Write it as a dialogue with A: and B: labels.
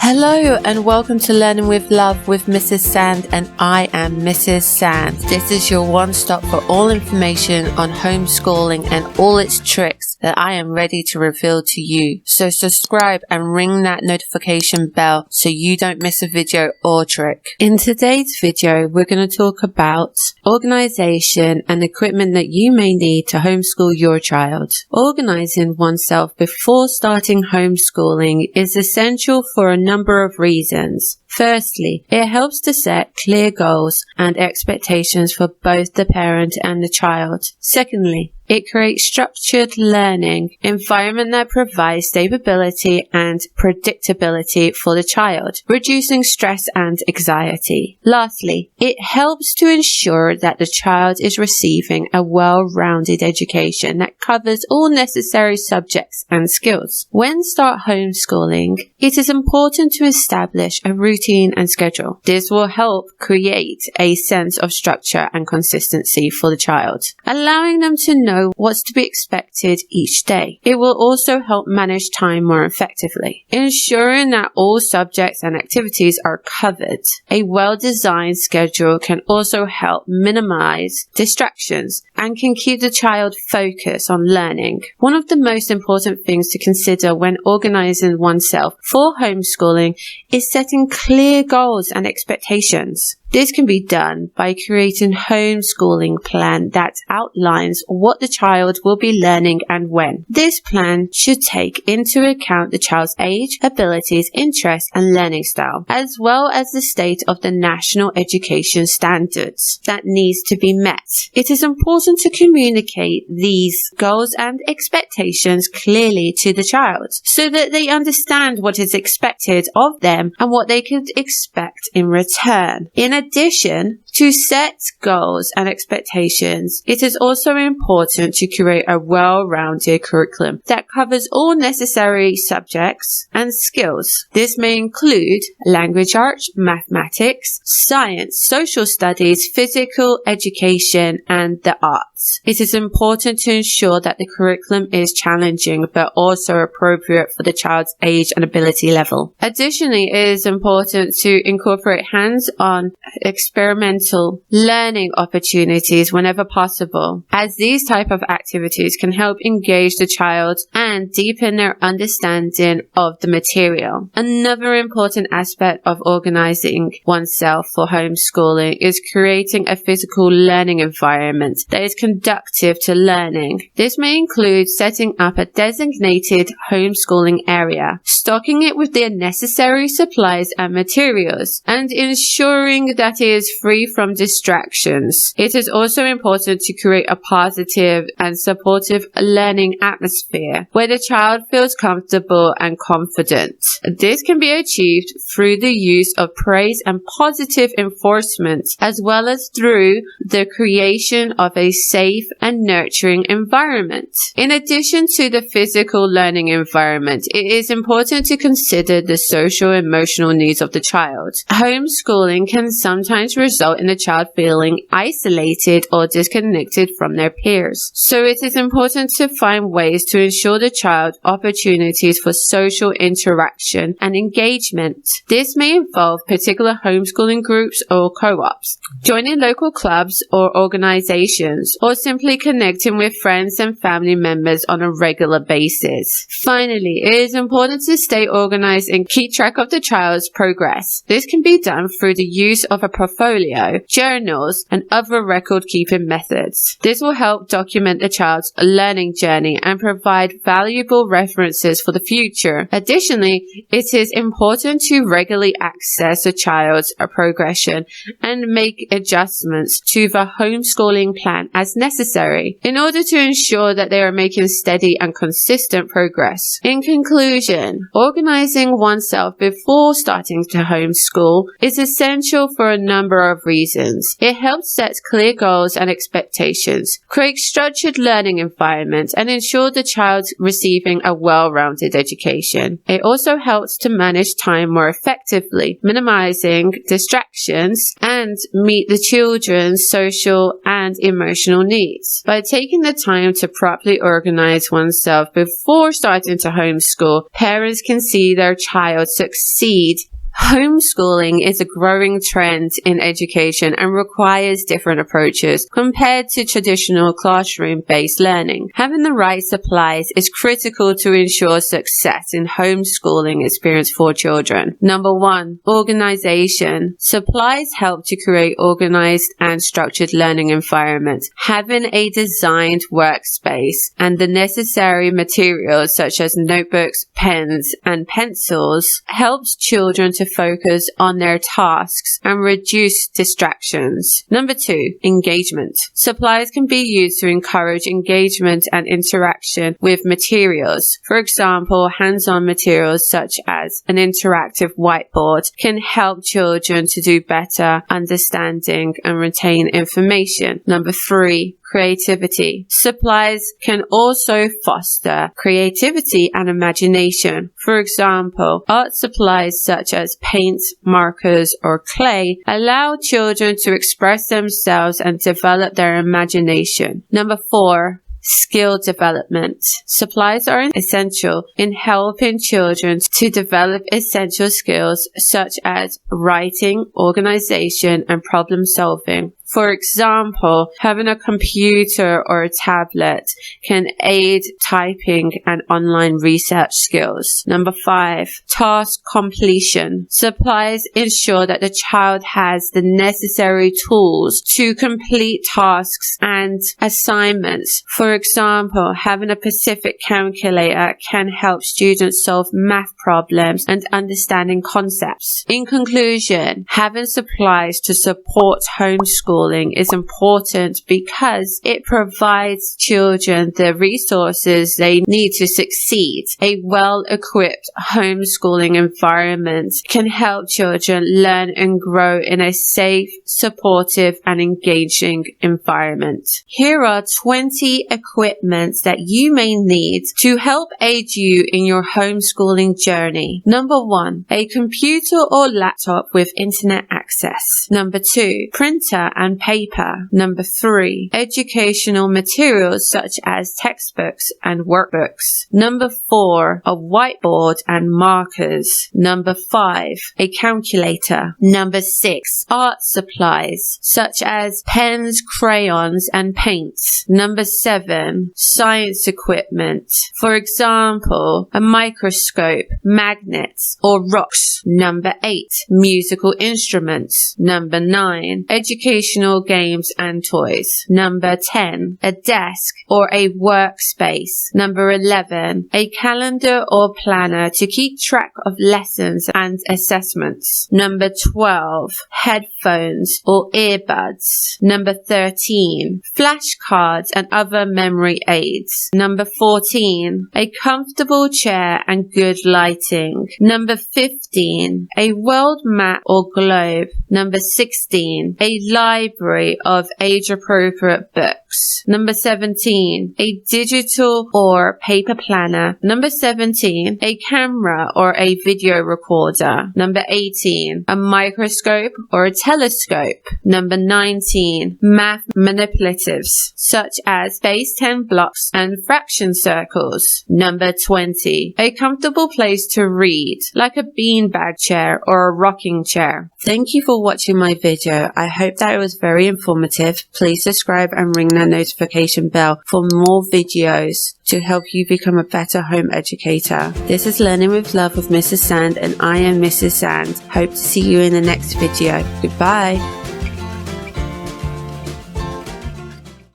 A: Hello and welcome to Learning with Love with Mrs. Sand, and I am Mrs. Sand. This is your one-stop for all information on homeschooling and all its tricks that I am ready to reveal to you. So subscribe and ring that notification bell so you don't miss a video or trick. In today's video, we're going to talk about organization and equipment that you may need to homeschool your child. Organizing oneself before starting homeschooling is essential for a number of reasons. Firstly, it helps to set clear goals and expectations for both the parent and the child. Secondly, it creates structured learning environment that provides stability and predictability for the child, reducing stress and anxiety. Lastly, it helps to ensure that the child is receiving a well-rounded education that covers all necessary subjects and skills. When start homeschooling, it is important to establish a routine and schedule. This will help create a sense of structure and consistency for the child, allowing them to know what's to be expected each day. It will also help manage time more effectively, ensuring that all subjects and activities are covered. A well-designed schedule can also help minimize distractions and can keep the child focused on learning. One of the most important things to consider when organizing oneself for homeschooling is setting clear goals and expectations. This can be done by creating a homeschooling plan that outlines what the child will be learning and when. This plan should take into account the child's age, abilities, interests, and learning style, as well as the state of the national education standards that needs to be met. It is important to communicate these goals and expectations clearly to the child so that they understand what is expected of them and what they could expect in return. In addition to set goals and expectations, it is also important to create a well-rounded curriculum that covers all necessary subjects and skills. This may include language arts, mathematics, science, social studies, physical education, and the arts. It is important to ensure that the curriculum is challenging but also appropriate for the child's age and ability level. Additionally, it is important to incorporate hands-on experimental learning opportunities whenever possible, as these type of activities can help engage the child and deepen their understanding of the material. Another important aspect of organizing oneself for homeschooling is creating a physical learning environment that is conducive to learning. This may include setting up a designated homeschooling area, stocking it with the necessary supplies and materials, and ensuring that it is free from distractions. It is also important to create a positive and supportive learning atmosphere where the child feels comfortable and confident. This can be achieved through the use of praise and positive enforcement, as well as through the creation of a safe and nurturing environment. In addition to the physical learning environment, it is important to consider the social and emotional needs of the child. Homeschooling can sometimes result in the child feeling isolated or disconnected from their peers. So it is important to find ways to ensure the child opportunities for social interaction and engagement. This may involve particular homeschooling groups or co-ops, joining local clubs or organizations, or simply connecting with friends and family members on a regular basis. Finally, it is important to stay organized and keep track of the child's progress. This can be done through the use of a portfolio, journals, and other record-keeping methods. This will help document the child's learning journey and provide valuable references for the future. Additionally, it is important to regularly assess a child's progression and make adjustments to the homeschooling plan as necessary in order to ensure that they are making steady and consistent progress. In conclusion, organizing oneself before starting to homeschool is essential for for a number of reasons. It helps set clear goals and expectations, create structured learning environments, and ensure the child receiving a well-rounded education. It also helps to manage time more effectively, minimizing distractions and meet the children's social and emotional needs. By taking the time to properly organize oneself before starting to homeschool, parents can see their child succeed. Homeschooling is a growing trend in education and requires different approaches compared to traditional classroom-based learning. Having the right supplies is critical to ensure success in homeschooling experience for children. Number 1, organization. Supplies help to create organized and structured learning environments. Having a designed workspace and the necessary materials such as notebooks, pens, and pencils helps children to focus on their tasks and reduce distractions. Number 2, engagement. Supplies can be used to encourage engagement and interaction with materials. For example, hands-on materials such as an interactive whiteboard can help children to do better understanding and retain information. Number 3, creativity. Supplies can also foster creativity and imagination. For example, art supplies such as paints, markers, or clay allow children to express themselves and develop their imagination. Number 4, skill development. Supplies are essential in helping children to develop essential skills such as writing, organization, and problem solving. For example, having a computer or a tablet can aid typing and online research skills. Number 5, task completion. Supplies ensure that the child has the necessary tools to complete tasks and assignments. For example, having a Pacific calculator can help students solve math problems and understanding concepts. In conclusion, having supplies to support homeschooling is important because it provides children the resources they need to succeed. A well-equipped homeschooling environment can help children learn and grow in a safe, supportive, and engaging environment. Here are 20 equipments that you may need to help aid you in your homeschooling journey. Number 1, a computer or laptop with internet access. Number 2, printer and paper. Number 3, educational materials such as textbooks and workbooks. Number 4, a whiteboard and markers. Number 5, a calculator. Number 6, art supplies such as pens, crayons, and paints. Number 7, science equipment. For example, a microscope, magnets, or rocks. Number 8, musical instruments. Number 9, educational games and toys. Number 10, a desk or a workspace. Number 11, a calendar or planner to keep track of lessons and assessments. Number 12, headphones or earbuds. Number 13, flashcards and other memory aids. Number 14, a comfortable chair and good lighting. Number 15, a world map or globe. Number 16, a library of age-appropriate books. Number 17, a digital or paper planner. Number 17, a camera or a video recorder. Number 18, a microscope or a telescope. Number 19, math manipulatives such as base 10 blocks and fraction circles. Number 20, a comfortable place to read, like a beanbag chair or a rocking chair. Thank you for watching my video. I hope that it was very informative. Please subscribe and ring that notification bell for more videos to help you become a better home educator. This is Learning with Love with Mrs. Sand, and I am Mrs. Sand. Hope to see you in the next video. Goodbye.